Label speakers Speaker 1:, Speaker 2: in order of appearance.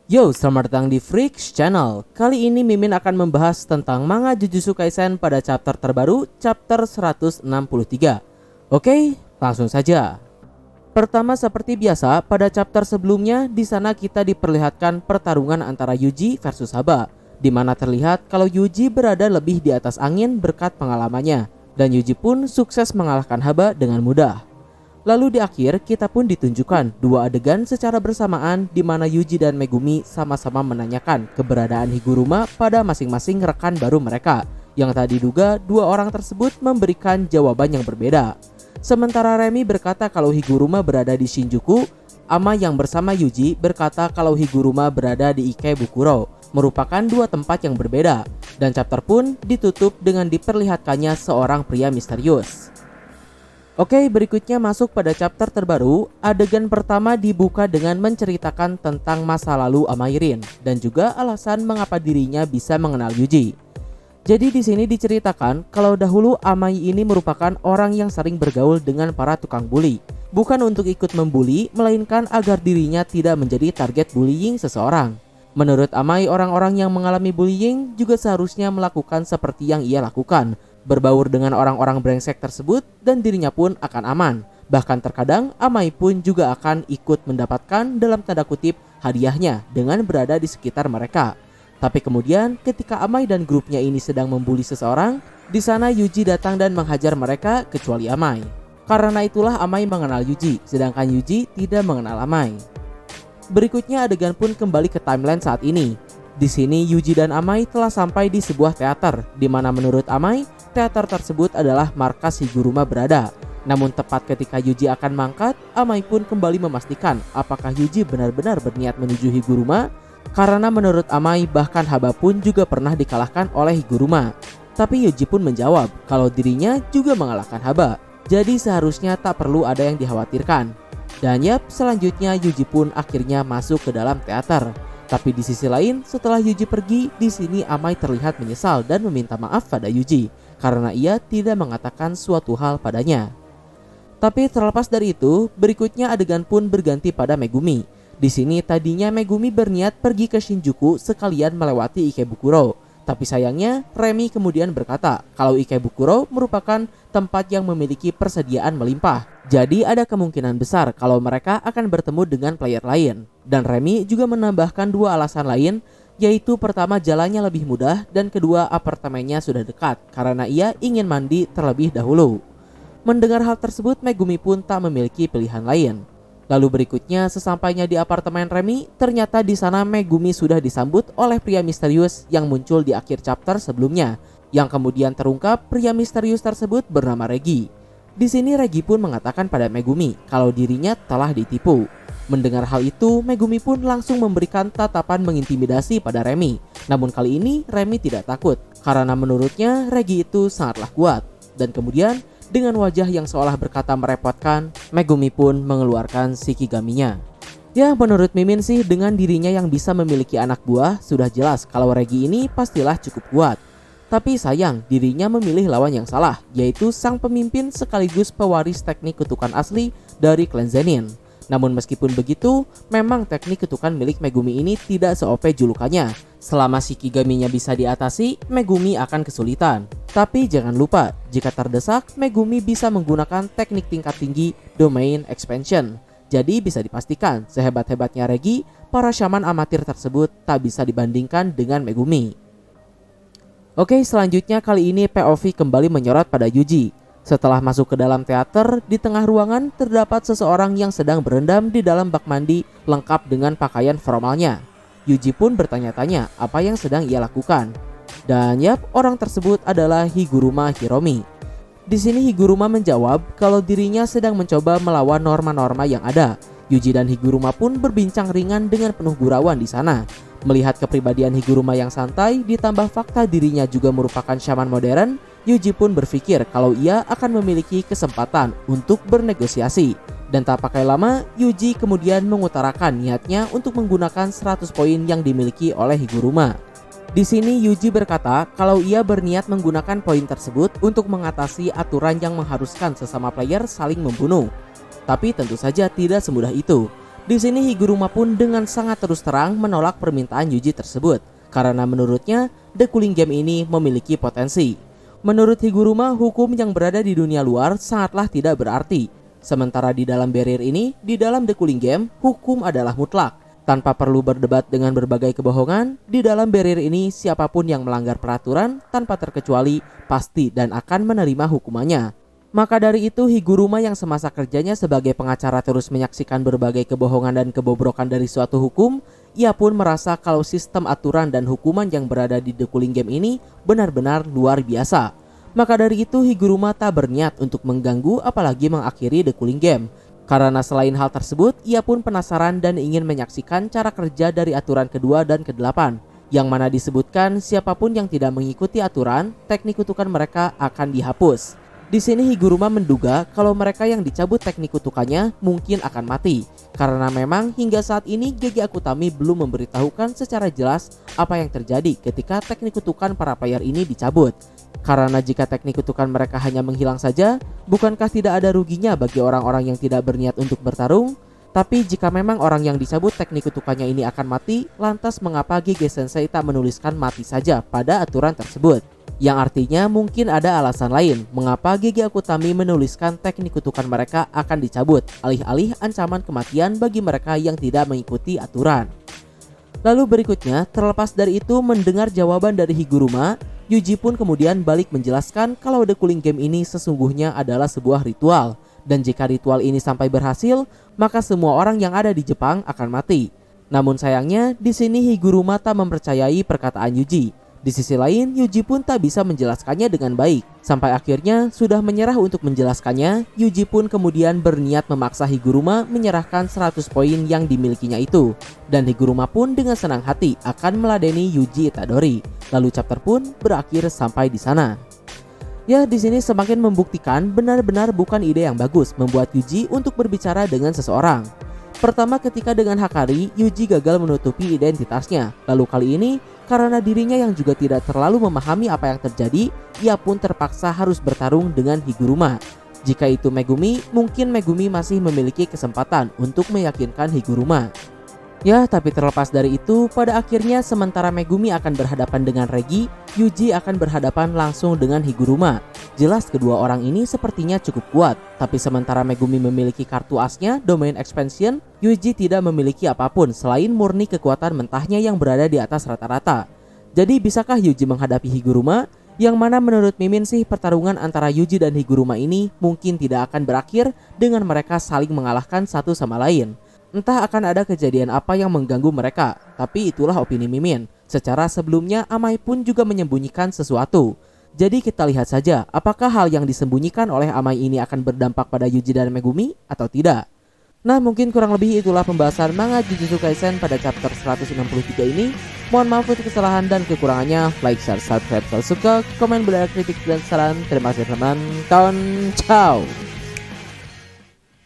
Speaker 1: Yo, selamat datang di Freaks Channel. Kali ini Mimin akan membahas tentang manga Jujutsu Kaisen pada chapter terbaru, chapter 163. Oke, langsung saja. Pertama, seperti biasa, pada chapter sebelumnya di sana kita diperlihatkan pertarungan antara Yuji versus Haba, di mana terlihat kalau Yuji berada lebih di atas angin berkat pengalamannya, dan Yuji pun sukses mengalahkan Haba dengan mudah. Lalu di akhir kita pun ditunjukkan dua adegan secara bersamaan di mana Yuji dan Megumi sama-sama menanyakan keberadaan Higuruma pada masing-masing rekan baru mereka, yang tak diduga dua orang tersebut memberikan jawaban yang berbeda. Sementara Remi berkata kalau Higuruma berada di Shinjuku, Ama yang bersama Yuji berkata kalau Higuruma berada di Ikebukuro, merupakan dua tempat yang berbeda, dan chapter pun ditutup dengan diperlihatkannya seorang pria misterius. Oke, berikutnya masuk pada chapter terbaru. Adegan pertama dibuka dengan menceritakan tentang masa lalu Amairin dan juga alasan mengapa dirinya bisa mengenal Yuji. Jadi di sini diceritakan kalau dahulu Amai ini merupakan orang yang sering bergaul dengan para tukang bully, bukan untuk ikut membuli, melainkan agar dirinya tidak menjadi target bullying seseorang. Menurut Amai, orang-orang yang mengalami bullying juga seharusnya melakukan seperti yang ia lakukan, berbaur dengan orang-orang brengsek tersebut, dan dirinya pun akan aman. Bahkan terkadang Amai pun juga akan ikut mendapatkan dalam tanda kutip hadiahnya dengan berada di sekitar mereka. Tapi kemudian ketika Amai dan grupnya ini sedang membuli seseorang, di sana Yuji datang dan menghajar mereka kecuali Amai. Karena itulah Amai mengenal Yuji, sedangkan Yuji tidak mengenal Amai. Berikutnya adegan pun kembali ke timeline saat ini. Di sini Yuji dan Amai telah sampai di sebuah teater, di mana menurut Amai, teater tersebut adalah markas Higuruma berada. Namun tepat ketika Yuji akan mangkat, Amai pun kembali memastikan apakah Yuji benar-benar berniat menuju Higuruma, karena menurut Amai bahkan Haba pun juga pernah dikalahkan oleh Higuruma. Tapi Yuji pun menjawab kalau dirinya juga mengalahkan Haba, jadi seharusnya tak perlu ada yang dikhawatirkan. Dan yap, selanjutnya Yuji pun akhirnya masuk ke dalam teater. Tapi di sisi lain, setelah Yuji pergi, di sini Amai terlihat menyesal dan meminta maaf pada Yuji karena ia tidak mengatakan suatu hal padanya. Tapi terlepas dari itu, berikutnya adegan pun berganti pada Megumi. Di sini tadinya Megumi berniat pergi ke Shinjuku sekalian melewati Ikebukuro. Tapi sayangnya Remi kemudian berkata kalau Ikebukuro merupakan tempat yang memiliki persediaan melimpah. Jadi ada kemungkinan besar kalau mereka akan bertemu dengan player lain. Dan Remi juga menambahkan dua alasan lain, yaitu pertama jalannya lebih mudah dan kedua apartemennya sudah dekat karena ia ingin mandi terlebih dahulu. Mendengar hal tersebut, Megumi pun tak memiliki pilihan lain. Lalu berikutnya sesampainya di apartemen Remi, ternyata di sana Megumi sudah disambut oleh pria misterius yang muncul di akhir chapter sebelumnya, yang kemudian terungkap pria misterius tersebut bernama Regi. Di sini Regi pun mengatakan pada Megumi kalau dirinya telah ditipu. Mendengar hal itu, Megumi pun langsung memberikan tatapan mengintimidasi pada Remi. Namun kali ini Remi tidak takut karena menurutnya Regi itu sangatlah kuat. Dan kemudian dengan wajah yang seolah berkata merepotkan, Megumi pun mengeluarkan Shikigami-nya. Ya, menurut Mimin sih dengan dirinya yang bisa memiliki anak buah, sudah jelas kalau Regi ini pastilah cukup kuat. Tapi sayang, dirinya memilih lawan yang salah, yaitu sang pemimpin sekaligus pewaris teknik kutukan asli dari klan Zenin. Namun meskipun begitu, memang teknik kutukan milik Megumi ini tidak se-OP julukannya. Selama Shikigami-nya bisa diatasi, Megumi akan kesulitan. Tapi jangan lupa, jika terdesak, Megumi bisa menggunakan teknik tingkat tinggi Domain Expansion. Jadi bisa dipastikan, sehebat-hebatnya Regi, para shaman amatir tersebut tak bisa dibandingkan dengan Megumi. Oke, selanjutnya kali ini POV kembali menyorot pada Yuji. Setelah masuk ke dalam teater, di tengah ruangan terdapat seseorang yang sedang berendam di dalam bak mandi lengkap dengan pakaian formalnya. Yuji pun bertanya-tanya apa yang sedang ia lakukan. Dan yap, orang tersebut adalah Higuruma Hiromi. Di sini Higuruma menjawab kalau dirinya sedang mencoba melawan norma-norma yang ada. Yuji dan Higuruma pun berbincang ringan dengan penuh gurauan di sana. Melihat kepribadian Higuruma yang santai ditambah fakta dirinya juga merupakan shaman modern, Yuji pun berpikir kalau ia akan memiliki kesempatan untuk bernegosiasi. Dan tak pakai lama, Yuji kemudian mengutarakan niatnya untuk menggunakan 100 poin yang dimiliki oleh Higuruma. Di sini Yuji berkata kalau ia berniat menggunakan poin tersebut untuk mengatasi aturan yang mengharuskan sesama player saling membunuh. Tapi tentu saja tidak semudah itu. Di sini Higuruma pun dengan sangat terus terang menolak permintaan Yuji tersebut karena menurutnya The Cooling Game ini memiliki potensi. Menurut Higuruma, hukum yang berada di dunia luar sangatlah tidak berarti. Sementara di dalam barrier ini, di dalam The Cooling Game, hukum adalah mutlak. Tanpa perlu berdebat dengan berbagai kebohongan, di dalam barrier ini siapapun yang melanggar peraturan tanpa terkecuali pasti dan akan menerima hukumannya. Maka dari itu Higuruma yang semasa kerjanya sebagai pengacara terus menyaksikan berbagai kebohongan dan kebobrokan dari suatu hukum, ia pun merasa kalau sistem aturan dan hukuman yang berada di The Cooling Game ini benar-benar luar biasa. Maka dari itu Higuruma tak berniat untuk mengganggu apalagi mengakhiri The Cooling Game. Karena selain hal tersebut, ia pun penasaran dan ingin menyaksikan cara kerja dari aturan kedua dan ke-8, yang mana disebutkan siapapun yang tidak mengikuti aturan, teknik kutukan mereka akan dihapus. Di sini Higuruma menduga kalau mereka yang dicabut teknik kutukannya mungkin akan mati, karena memang hingga saat ini GG Akutami belum memberitahukan secara jelas apa yang terjadi ketika teknik kutukan para player ini dicabut. Karena jika teknik kutukan mereka hanya menghilang saja, bukankah tidak ada ruginya bagi orang-orang yang tidak berniat untuk bertarung? Tapi jika memang orang yang dicabut teknik kutukannya ini akan mati, lantas mengapa GG Sensei tak menuliskan mati saja pada aturan tersebut? Yang artinya mungkin ada alasan lain mengapa GG Akutami menuliskan teknik kutukan mereka akan dicabut, alih-alih ancaman kematian bagi mereka yang tidak mengikuti aturan. Lalu berikutnya, terlepas dari itu mendengar jawaban dari Higuruma, Yuji pun kemudian balik menjelaskan kalau The Cooling Game ini sesungguhnya adalah sebuah ritual. Dan jika ritual ini sampai berhasil, maka semua orang yang ada di Jepang akan mati. Namun sayangnya, di sini Higuruma tak mempercayai perkataan Yuji. Di sisi lain, Yuji pun tak bisa menjelaskannya dengan baik. Sampai akhirnya sudah menyerah untuk menjelaskannya, Yuji pun kemudian berniat memaksa Higuruma menyerahkan 100 poin yang dimilikinya itu. Dan Higuruma pun dengan senang hati akan meladeni Yuji Itadori. Lalu chapter pun berakhir sampai di sana. Ya, di sini semakin membuktikan benar-benar bukan ide yang bagus membuat Yuji untuk berbicara dengan seseorang. Pertama, ketika dengan Hakari, Yuji gagal menutupi identitasnya. Lalu kali ini, karena dirinya yang juga tidak terlalu memahami apa yang terjadi, ia pun terpaksa harus bertarung dengan Higuruma. Jika itu Megumi, mungkin Megumi masih memiliki kesempatan untuk meyakinkan Higuruma. Ya, tapi terlepas dari itu, pada akhirnya sementara Megumi akan berhadapan dengan Regi, Yuji akan berhadapan langsung dengan Higuruma. Jelas kedua orang ini sepertinya cukup kuat, tapi sementara Megumi memiliki kartu asnya, Domain Expansion, Yuji tidak memiliki apapun selain murni kekuatan mentahnya yang berada di atas rata-rata. Jadi bisakah Yuji menghadapi Higuruma? Yang mana menurut Mimin sih pertarungan antara Yuji dan Higuruma ini mungkin tidak akan berakhir dengan mereka saling mengalahkan satu sama lain. Entah akan ada kejadian apa yang mengganggu mereka, tapi itulah opini Mimin. Secara sebelumnya Amai pun juga menyembunyikan sesuatu. Jadi kita lihat saja apakah hal yang disembunyikan oleh Amai ini akan berdampak pada Yuji dan Megumi atau tidak. Nah, mungkin kurang lebih itulah pembahasan manga Jujutsu Kaisen pada chapter 163 ini. Mohon maaf untuk kesalahan dan kekurangannya. Like, share, subscribe kalau suka, komen, berada kritik dan saran. Terima kasih teman-teman. Ciao.